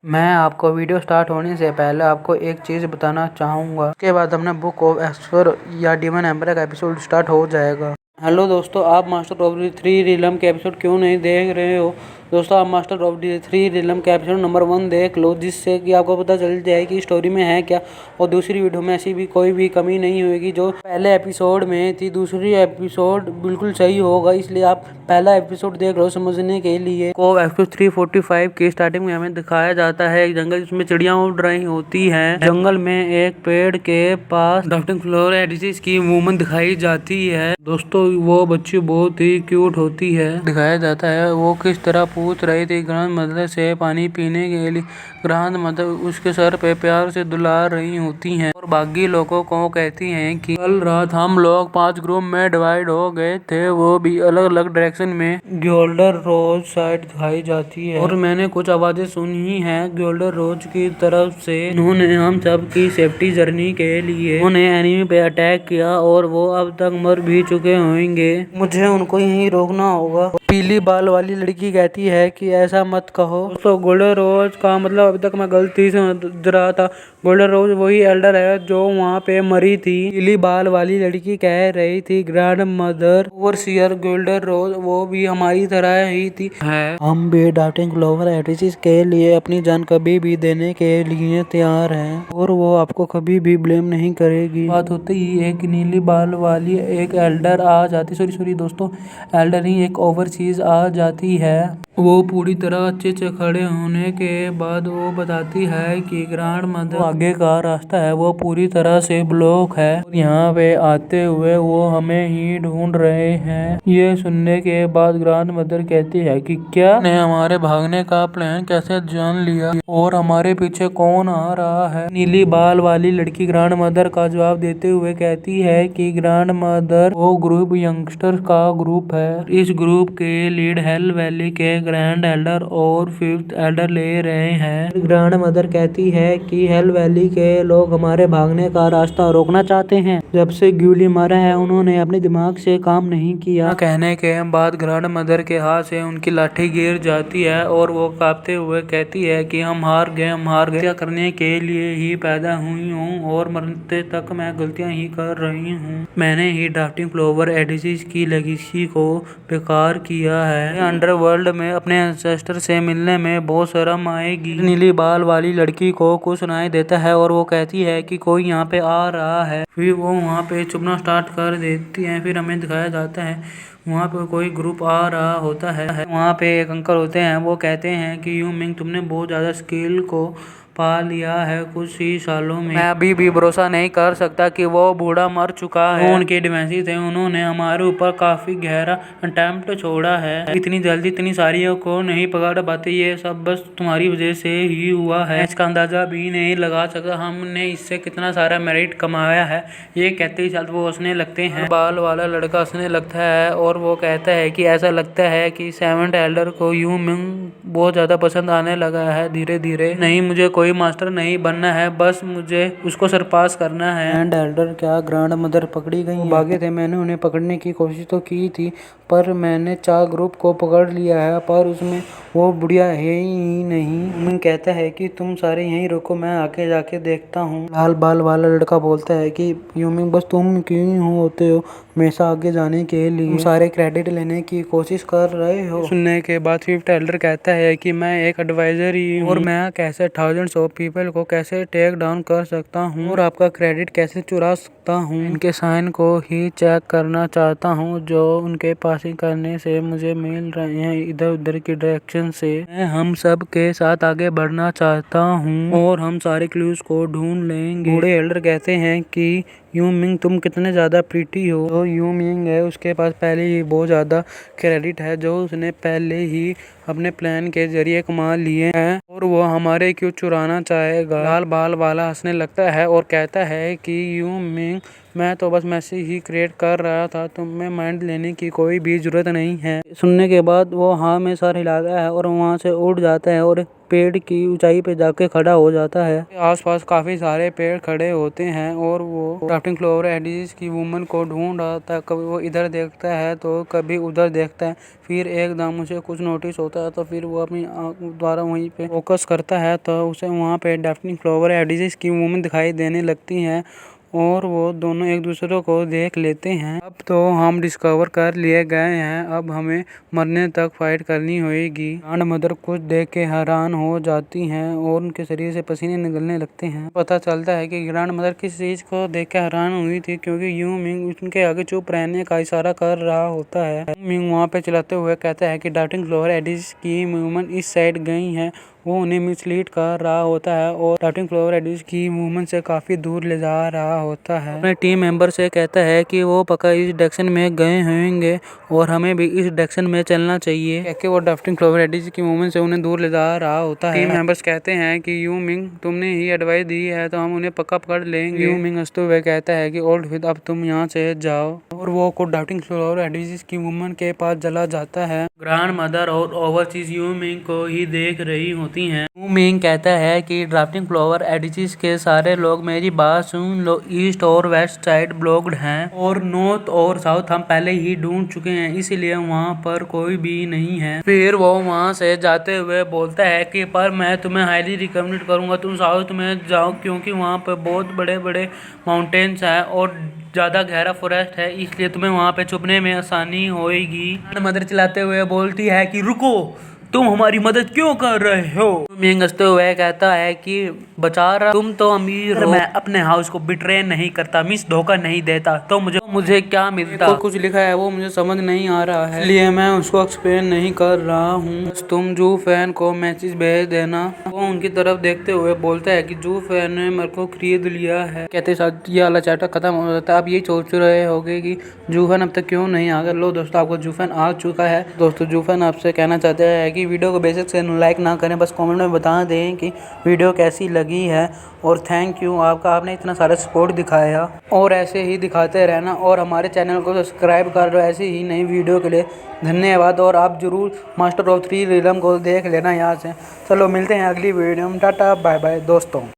मैं आपको video start होने से पहले आपको एक चीज़ बताना चाहूँगा। उसके बाद अपना बुक ऑफ एस्पर या डीमन एम्पायर का एपिसोड स्टार्ट हो जाएगा। हेलो दोस्तों, आप master of the three realm के एपिसोड क्यों नहीं देख रहे हो? दोस्तों, आप master of the three realm के एपिसोड नंबर 1 देख लो, जिससे कि आपको पता चल जाए कि स्टोरी में है क्या। और दूसरी वीडियो में ऐसी भी कोई भी कमी नहीं होगी जो पहले एपिसोड में थी। दूसरी एपिसोड बिल्कुल सही होगा, इसलिए आप पहला एपिसोड देख लो समझने के लिए। को एपिसोड 345 की स्टार्टिंग में हमें दिखाया जाता है एक जंगल जिसमें चिड़िया उड़ रही होती हैं। जंगल में एक पेड़ के पास ड्राफ्टिंग फ्लोर एडिसिस की वूमन दिखाई जाती है। दोस्तों, वो बच्ची बहुत ही क्यूट होती है। दिखाया जाता है वो किस तरह पूछ रही थी ग्रैंड मदर से पानी पीने के लिए। ग्रैंड मदर उसके सर पे प्यार से दुलार रही होती हैं और बाकी लोगों को कहती हैं कि कल रात हम लोग 5 ग्रुप में डिवाइड हो गए थे, वो भी अलग अलग डायरेक्शन में। गोल्डन रोज साइड दिखाई जाती है और मैंने कुछ आवाजें सुनी हैं गोल्डन रोज की तरफ से। उन्होंने हम सब की सेफ्टी जर्नी के लिए उन्होंने एनिमी पे अटैक किया और वो अब तक मर भी चुके होंगे। मुझे उनको यहीं रोकना होगा। पीली बाल वाली लड़की कहती है कि ऐसा मत कहो। तो गोल्डन रोज का मतलब अभी तक मैं गलती से समझ रहा था। गोल्डन रोज वही एल्डर है जो वहाँ पे मरी थी। पीली बाल वाली लड़की कह रही थी grandmother overseer golden rose वो भी हमारी तरह ही थी है। हम भी ड्राफ्टिंग फ्लोवर एडिसिस के लिए अपनी जान कभी भी देने के लिए तैयार हैं और वो आपको कभी भी ब्लेम नहीं करेगी। बात होते ही एक नीली बाल वाली एक एल्डर आ जाती, सॉरी दोस्तों, एल्डर ही एक ओवरसीज आ जाती है। वो पूरी तरह अच्छे से खड़े होने के बाद वो बताती है कि ग्रैंड मदर आगे का रास्ता है वो पूरी तरह से ब्लॉक है और यहाँ पे आते हुए वो हमें ही ढूंढ रहे हैं। ये सुनने के बाद ग्रैंड मदर कहती है कि क्या ने हमारे भागने का प्लान कैसे जान लिया और हमारे पीछे कौन आ रहा है? नीली बाल वाली लड़की ग्रैंड मदर का जवाब देते हुए कहती है कि ग्रैंड मदर वो ग्रुप यंगस्टर्स का ग्रुप है। इस ग्रुप के लीड हेल वैली के ग्रैंड एल्डर और 5th एल्डर ले रहे हैं। ग्रैंड मदर कहती है कि हेल वैली के लोग हमारे भागने का रास्ता रोकना चाहते हैं। जब से ग्यूली मारा है उन्होंने अपने दिमाग से काम नहीं किया। कहने के बाद ग्रैंड मदर के हाथ से उनकी लाठी गिर जाती है और वो कांपते हुए कहती है कि हम हार गए। हत्या करने के लिए ही पैदा हुई हूँ और मरते तक मैं गलतियाँ ही कर रही हूँ। मैंने ही ड्राफ्टिंग फ्लोवर एडिसिस की लेगेसी को बेकार किया है। अंडरवर्ल्ड में अपने एंसेस्टर से मिलने में बहुत शर्म आएगी। नीली बाल वाली लड़की को कुछ सुनाई देता है और वो कहती है कि कोई यहाँ पे आ रहा है। फिर वो वहाँ पे चुपना स्टार्ट कर देती है। फिर हमें दिखाया जाता है वहाँ पे कोई ग्रुप आ रहा होता है। वहाँ पे एक अंकल होते हैं, वो कहते हैं कि यू मिंग तुमने बहुत ज़्यादा स्किल को पा लिया है कुछ ही सालों में। मैं अभी भी भरोसा नहीं कर सकता कि वो बूढ़ा मर चुका है। उनके डिमेंसी थे, उन्होंने हमारे ऊपर काफी गहरा अटेम्प्ट छोड़ा है। इतनी जल्दी इतनी सारियों को नहीं पकड़ पाते, ये सब बस तुम्हारी वजह से ही हुआ है। इसका अंदाजा भी नहीं लगा सकता हमने इससे कितना सारा मेरिट कमाया है। ये कहते ही साथ वो हंसने लगते हैं। बाल वाला लड़का हंसने लगता है और वो कहता है कि ऐसा लगता है कि 7th एल्डर को यू मिंग बहुत ज्यादा पसंद आने लगा है धीरे धीरे। नहीं, मुझे कोई मास्टर नहीं बनना है, बस मुझे उसको सरपास करना है। एंड एल्डर क्या ग्रैंड मदर पकड़ी गई? भागे थे, मैंने उन्हें पकड़ने की कोशिश तो की थी पर मैंने 4 ग्रुप को पकड़ लिया है पर उसमें वो बुढ़िया है ही नहीं। मैं कहता है कि तुम सारे यहीं रुको, मैं आके जाके देखता हूँ। लाल बाल वाला लड़का बोलता है कि यूमिंग बस तुम क्यों होते हो हमेशा आगे जाने के लिए? तुम सारे क्रेडिट लेने की कोशिश कर रहे हो। सुनने के बाद 5th एल्डर कहता है कि मैं एक एडवाइजर ही हूँ और मैं कैसे थाउजेंड्स ऑफ पीपल को कैसे टेक डाउन कर सकता हूँ और आपका क्रेडिट कैसे चुरा सकता हूँ। इनके साइन को ही चेक करना चाहता हूँ जो उनके पासिंग करने से मुझे मिल रहे हैं इधर उधर की डायरेक्शन से। मैं हम सब के साथ आगे बढ़ना चाहता हूँ और हम सारे क्लूज को ढूंढ लेंगे। बूढ़े एल्डर कहते हैं कि यू मिंग तुम कितने ज़्यादा प्रीटी हो। तो यू मिंग है उसके पास पहले ही बहुत ज़्यादा क्रेडिट है जो उसने पहले ही अपने प्लान के जरिए कमा लिए हैं और वो हमारे क्यों चुराना चाहेगा। लाल बाल वाला हंसने लगता है और कहता है कि यू मिंग मैं तो बस मैसेज ही क्रिएट कर रहा था, तुम्हें माइंड लेने की कोई भी जरूरत नहीं है। सुनने के बाद वो हाँ में सर हिलाता है और वहाँ से उड़ जाता है और पेड़ की ऊंचाई पे जाके खड़ा हो जाता है। आसपास काफी सारे पेड़ खड़े होते हैं और वो ड्राफ्टिंग क्लोवर एडिजिस की वुमन को ढूंढ रहा था। कभी वो इधर देखता है तो कभी उधर देखता है। फिर एकदम उसे कुछ नोटिस होता है तो फिर वो अपनी आंख द्वारा वहीं पे फोकस करता है तो उसे वहाँ पे ड्राफ्टिंग क्लोवर एडिजिस की वुमन दिखाई देने लगती है और वो दोनों एक दूसरे को देख लेते हैं। अब तो हम डिस्कवर कर लिए गए हैं, अब हमें मरने तक फाइट करनी होगी। ग्रैंड मदर कुछ देख के हैरान हो जाती हैं और उनके शरीर से पसीने निकलने लगते हैं। पता चलता है कि ग्रैंड मदर किस चीज को देख के हैरान हुई थी, क्योंकि यू मिंग उनके आगे चुप रहने का इशारा कर रहा होता है। यू मिंग वहाँ पे चिल्लाते हुए कहता है कि ड्राफ्टिंग क्लोवर एडिजिस की वुमन इस साइड गई है। वो उन्हें मिसलीड कर रहा होता है और ड्राफ्टिंग क्लोवर एडिजिस की मूवमेंट से काफी दूर ले जा रहा होता है। अपने टीम मेंबर से कहता है कि वो पक्का इस डायरेक्शन में गए होंगे और हमें भी इस डायरेक्शन में चलना चाहिए। कहके वो ड्राफ्टिंग क्लोवर एडिजिस की मूवमेंट से उन्हें दूर ले जा रहा होता है। टीम मेंबर्स कहते हैं कि यू मिंग तुमने ही एडवाइस दी है तो हम उन्हें पक्का पकड़ लेंगे। यू मिंग हंसते हुए कहता है कि ओल्ड विद अब तुम यहाँ से जाओ और वो को ड्राफ्टिंग क्लोवर एडिजिस की वुमन के पास चला जाता है। ग्रैंड मदर और ओवरसीज यू मिंग को ही देख रही होती हैं। यू मिंग कहता है कि ड्राफ्टिंग क्लोवर एडिजिस के सारे लोग मेरी बात सुन लो, ईस्ट और वेस्ट साइड ब्लॉक्ड हैं और नॉर्थ और साउथ हम पहले ही ढूंढ चुके हैं, इसीलिए वहाँ पर कोई भी नहीं है। फिर वो वहाँ से जाते हुए बोलता है कि पर मैं तुम्हें हाईली रिकमेंड करूंगा तुम साउथ में जाओ, क्योंकि वहाँ पर बहुत बड़े बड़े माउंटेन्स हैं और ज़्यादा गहरा फॉरेस्ट है, इसलिए तुम्हें वहाँ पे छुपने में आसानी होएगी। मदर चिल्लाते हुए बोलती है कि रुको, तुम हमारी मदद क्यों कर रहे हो? मिंग हंसते हुए कहता है कि बचा रहा, तुम तो अमीर हो, मैं अपने हाउस को बिट्रे नहीं करता, मिस धोखा नहीं देता, तो मुझे क्या मिलता? कुछ लिखा है वो मुझे समझ नहीं आ रहा है, इसलिए मैं उसको एक्सप्लेन नहीं कर रहा हूँ। तुम जू फैन को मैसेज भेज देना। वो उनकी तरफ देखते हुए बोलता है कि जू फैन ने मेरे को खरीद लिया है। कहते साथ ये वाला चैप्टर खत्म हो जाता है। आप ये सोच रहे होगे कि जू फैन अब तक क्यों नहीं आ गया। लो दोस्तों, आपको जू फैन आ चुका है। दोस्तों जू फैन आपसे कहना चाहते हैं कि वीडियो को बेसिक से लाइक ना करें, बस कमेंट में बता दें कि वीडियो कैसी लगी है। और थैंक यू आपका, आपने इतना सारा सपोर्ट दिखाया और ऐसे ही दिखाते रहना और हमारे चैनल को सब्सक्राइब कर लो ऐसे ही नई वीडियो के लिए। धन्यवाद और आप जरूर मास्टर ऑफ थ्री रिलम को देख लेना यहाँ से। चलो मिलते हैं अगली वीडियो में। टाटा बाय बाय दोस्तों।